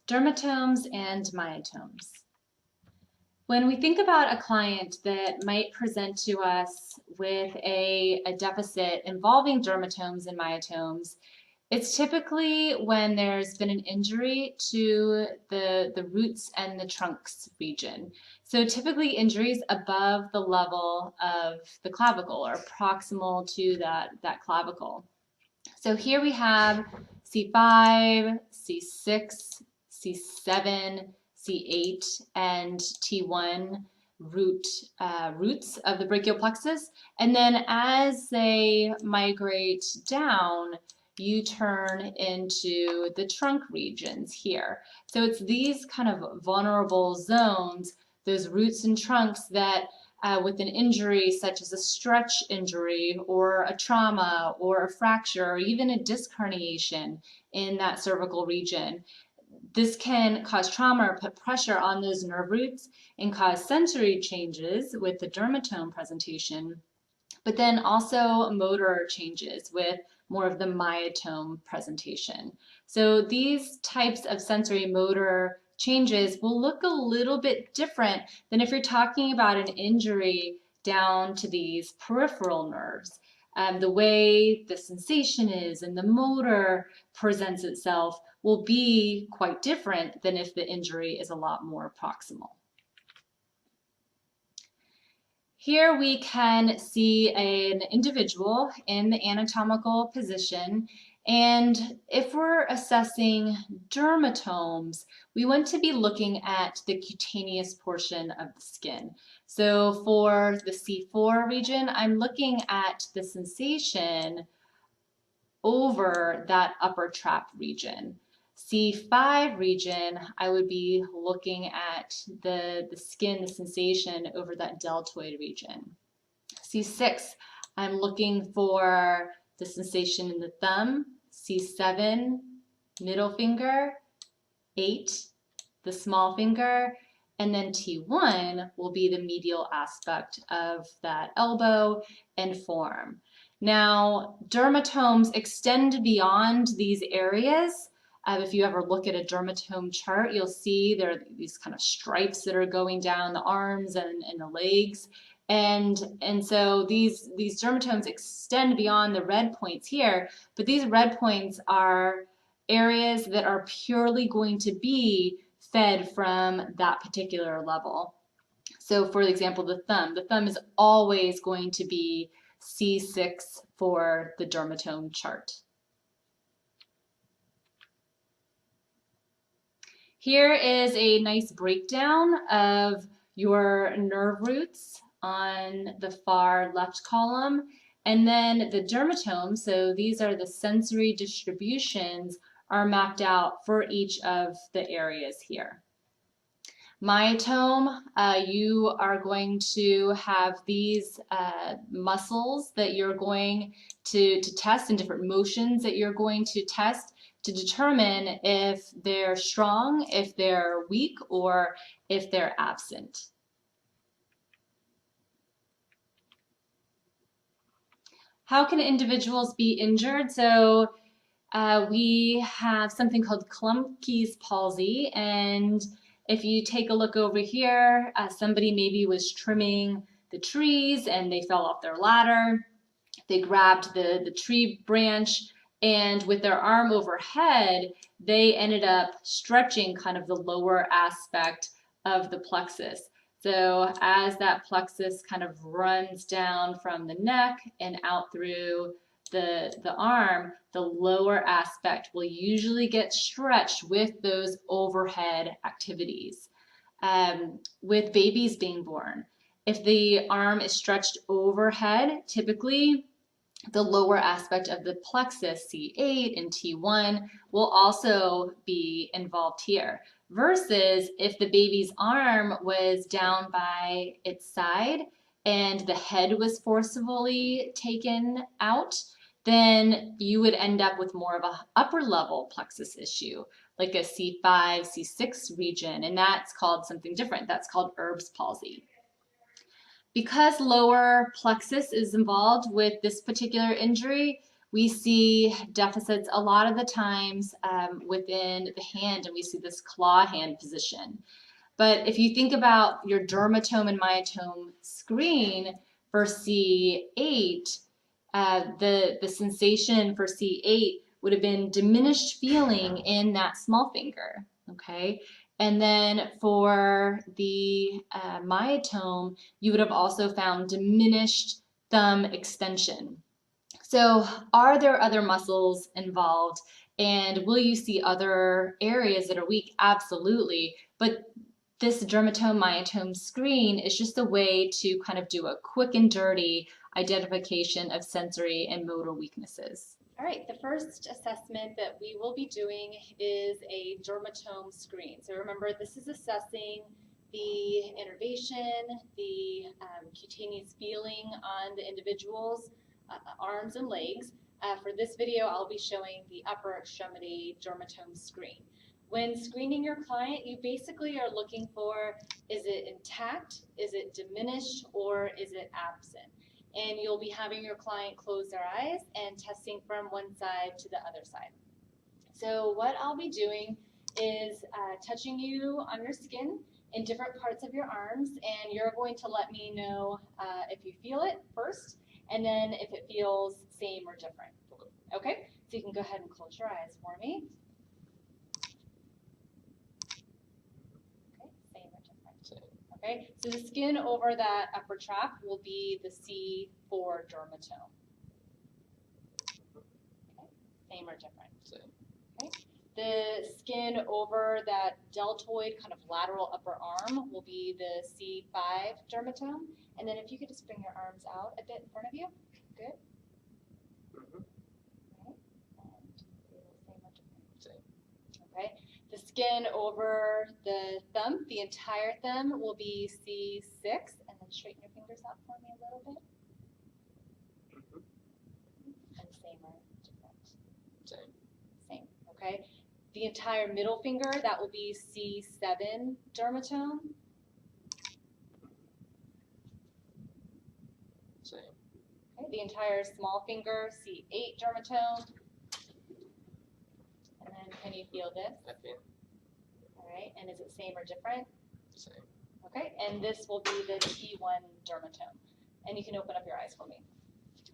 Dermatomes and myotomes. When we think about a client that might present to us with a deficit involving dermatomes and myotomes, it's typically when there's been an injury to the roots and the trunks region. So typically injuries above the level of the clavicle or proximal to that clavicle. So here we have C5, C6, C7, C8, and T1 roots of the brachial plexus. And then as they migrate down, you turn into the trunk regions here. So it's these kind of vulnerable zones, those roots and trunks that with an injury such as a stretch injury or a trauma or a fracture or even a disc herniation in that cervical region. This can cause trauma or put pressure on those nerve roots and cause sensory changes with the dermatome presentation, but then also motor changes with more of the myotome presentation. So these types of sensory motor changes will look a little bit different than if you're talking about an injury down to these peripheral nerves. The way the sensation is and the motor presents itself will be quite different than if the injury is a lot more proximal. Here we can see an individual in the anatomical position, and if we're assessing dermatomes, we want to be looking at the cutaneous portion of the skin. So for the C4 region, I'm looking at the sensation over that upper trap region. C5 region, I would be looking at the skin, the sensation over that deltoid region. C6, I'm looking for the sensation in the thumb. C7, middle finger. 8, the small finger. And then T1 will be the medial aspect of that elbow and forearm. Now, dermatomes extend beyond these areas. If you ever look at a dermatome chart, you'll see there are these kind of stripes that are going down the arms and the legs. And so these dermatomes extend beyond the red points here, but these red points are areas that are purely going to be fed from that particular level. So for example, the thumb is always going to be C6 for the dermatome chart. Here is a nice breakdown of your nerve roots on the far left column, and then the dermatome, so these are the sensory distributions, are mapped out for each of the areas here. Myotome, you are going to have these muscles that you're going to test and different motions that you're going to test to determine if they're strong, if they're weak, or if they're absent. How can individuals be injured? So we have something called Klumpke's palsy, and if you take a look over here, somebody maybe was trimming the trees and they fell off their ladder. They grabbed the tree branch, and with their arm overhead, they ended up stretching kind of the lower aspect of the plexus. So as that plexus kind of runs down from the neck and out through the arm, the lower aspect will usually get stretched with those overhead activities. With babies being born, if the arm is stretched overhead, typically the lower aspect of the plexus, C8 and T1, will also be involved here. Versus if the baby's arm was down by its side and the head was forcibly taken out, then you would end up with more of an upper level plexus issue, like a C5, C6 region, and that's called something different. That's called Erb's palsy. Because lower plexus is involved with this particular injury, We see deficits a lot of the times within the hand, and we see this claw hand position. But if you think about your dermatome and myotome screen for C8, the sensation for C8 would have been diminished feeling in that small finger, okay? And then for the myotome, you would have also found diminished thumb extension. So are there other muscles involved? And will you see other areas that are weak? Absolutely. But this dermatome myotome screen is just a way to kind of do a quick and dirty identification of sensory and motor weaknesses. All right, the first assessment that we will be doing is a dermatome screen. So remember, this is assessing the innervation, the cutaneous feeling on the individual's arms and legs. For this video, I'll be showing the upper extremity dermatome screen. When screening your client, you basically are looking for, is it intact, is it diminished, or is it absent? And you'll be having your client close their eyes and testing from one side to the other side. So what I'll be doing is touching you on your skin in different parts of your arms, and you're going to let me know if you feel it first, and then if it feels same or different. Okay, so you can go ahead and close your eyes for me. Okay, same or different. Okay, so the skin over that upper trap will be the C4 dermatome. Okay, same or different. Same. Okay, the skin over that deltoid kind of lateral upper arm will be the C5 dermatome. And then if you could just bring your arms out a bit in front of you. Good. Okay, and same or different. Same. Okay. The skin over the thumb, the entire thumb, will be C6, and then straighten your fingers out for me a little bit. And same or different? Same. Same, okay. The entire middle finger, that will be C7 dermatome. Same. Okay, the entire small finger, C8 dermatome. And then can you feel this? I feel. All right, and is it same or different? Same. Okay, and this will be the T1 dermatome. And you can open up your eyes for me.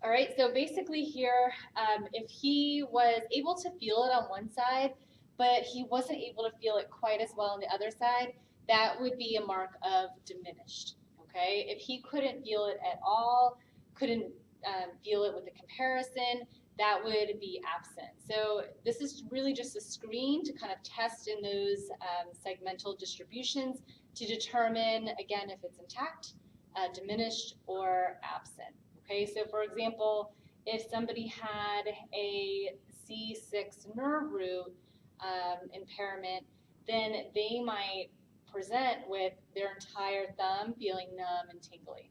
All right, so basically here, if he was able to feel it on one side, but he wasn't able to feel it quite as well on the other side, that would be a mark of diminished, okay? If he couldn't feel it at all, couldn't feel it with the comparison, that would be absent. So this is really just a screen to kind of test in those segmental distributions to determine, again, if it's intact, diminished, or absent. Okay, so for example, if somebody had a C6 nerve root impairment, then they might present with their entire thumb feeling numb and tingly.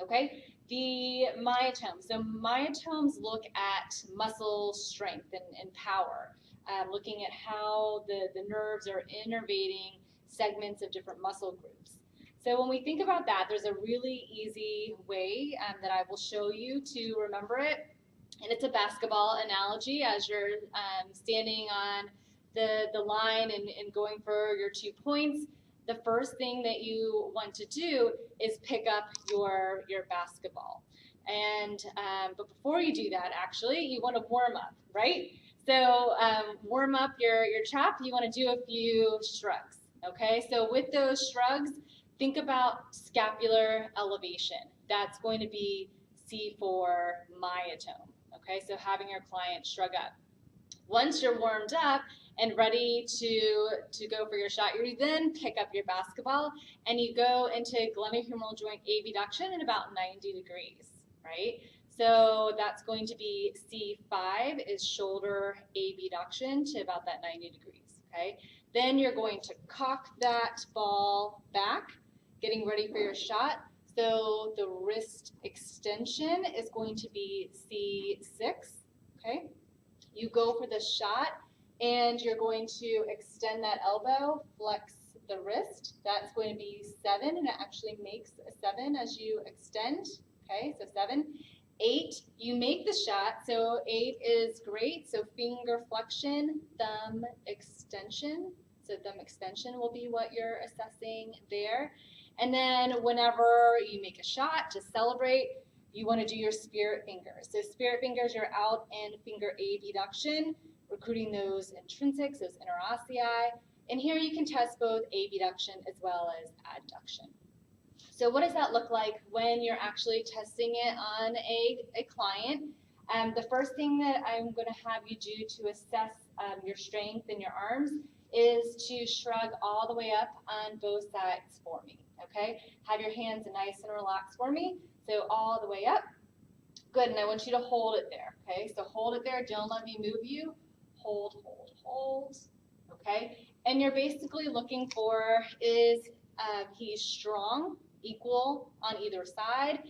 Okay, the myotome. So myotomes look at muscle strength and power, looking at how the nerves are innervating segments of different muscle groups. So when we think about that, there's a really easy way that I will show you to remember it. And it's a basketball analogy as you're standing on the line and going for your 2 points. The first thing that you want to do is pick up your basketball. And but before you do that, actually, you want to warm up, right? So warm up your trap. You want to do a few shrugs, okay? So with those shrugs, think about scapular elevation. That's going to be C4 myotome, okay? So having your client shrug up. Once you're warmed up and ready to go for your shot, you then pick up your basketball and you go into glenohumeral joint abduction at about 90 degrees, right? So that's going to be C5 is shoulder abduction to about that 90 degrees, okay? Then you're going to cock that ball back, getting ready for your shot. So the wrist extension is going to be C6, okay? You go for the shot and you're going to extend that elbow, flex the wrist. That's going to be 7, and it actually makes a 7 as you extend, okay, so 7. 8, you make the shot, so 8 is great. So finger flexion, thumb extension. So thumb extension will be what you're assessing there. And then whenever you make a shot to celebrate, you want to do your spirit fingers. So spirit fingers, you're out and finger abduction, recruiting those intrinsics, those interossei. And here you can test both abduction as well as adduction. So what does that look like when you're actually testing it on a client? The first thing that I'm going to have you do to assess your strength in your arms is to shrug all the way up on both sides for me, okay? Have your hands nice and relaxed for me. So all the way up. Good, and I want you to hold it there, okay? So hold it there, don't let me move you. Hold, hold, hold, okay? And you're basically looking for is he's strong, equal on either side.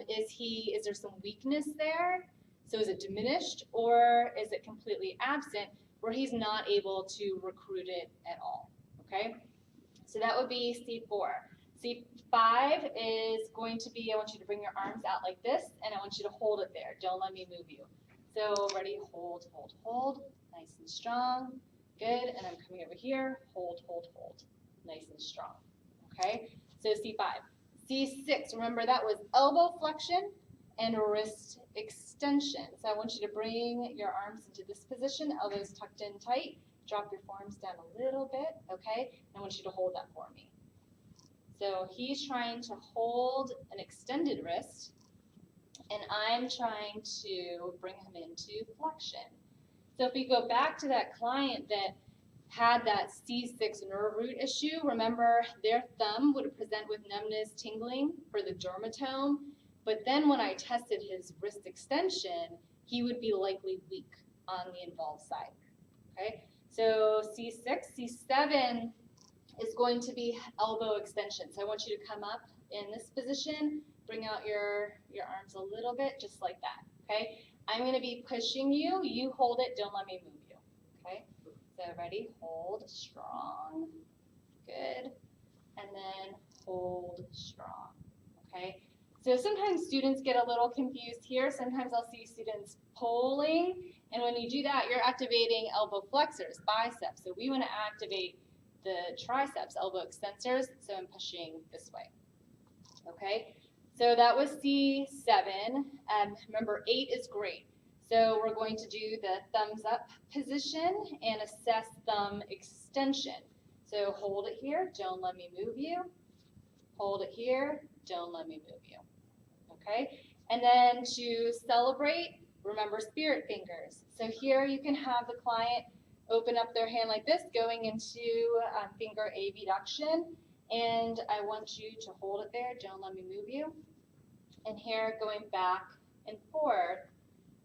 Is there some weakness there? So is it diminished or is it completely absent where he's not able to recruit it at all, okay? So that would be C4. C5 is going to be, I want you to bring your arms out like this, and I want you to hold it there. Don't let me move you. So ready, hold, hold, hold, nice and strong. Good, and I'm coming over here, hold, hold, hold, nice and strong, okay? So C5. C6, remember that was elbow flexion and wrist extension. So I want you to bring your arms into this position, elbows tucked in tight, drop your forearms down a little bit, okay? I want you to hold that for me. So he's trying to hold an extended wrist, and I'm trying to bring him into flexion. So if we go back to that client that had that C6 nerve root issue, remember their thumb would present with numbness, tingling for the dermatome, but then when I tested his wrist extension, he would be likely weak on the involved side, okay? So C6, C7 is going to be elbow extension. So I want you to come up in this position, bring out your arms a little bit, just like that, okay? I'm gonna be pushing you, you hold it, don't let me move you, okay? So ready, hold, strong, good, and then hold, strong, okay? So sometimes students get a little confused here. Sometimes I'll see students pulling, and when you do that, you're activating elbow flexors, biceps. So we want to activate the triceps, elbow extensors, so I'm pushing this way, okay? So that was C7. Remember, 8 is great. So we're going to do the thumbs up position and assess thumb extension. So hold it here, don't let me move you. Hold it here, don't let me move you, okay? And then to celebrate, remember spirit fingers. So here you can have the client open up their hand like this, going into finger abduction, and I want you to hold it there, don't let me move you. And here going back and forth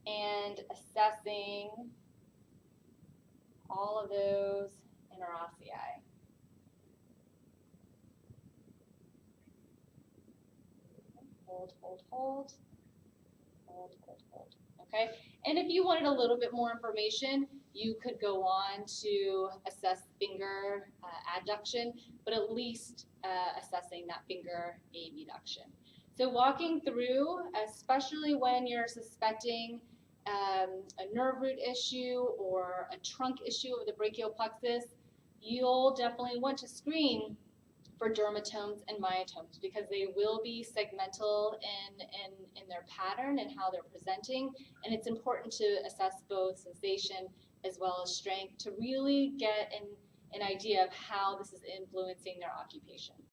and assessing all of those interossei. Hold, hold, hold, hold, hold, hold, okay? And if you wanted a little bit more information, you could go on to assess finger adduction, but at least assessing that finger abduction. So walking through, especially when you're suspecting a nerve root issue or a trunk issue of the brachial plexus, you'll definitely want to screen for dermatomes and myotomes because they will be segmental in their pattern and how they're presenting, and it's important to assess both sensation as well as strength to really get an idea of how this is influencing their occupation.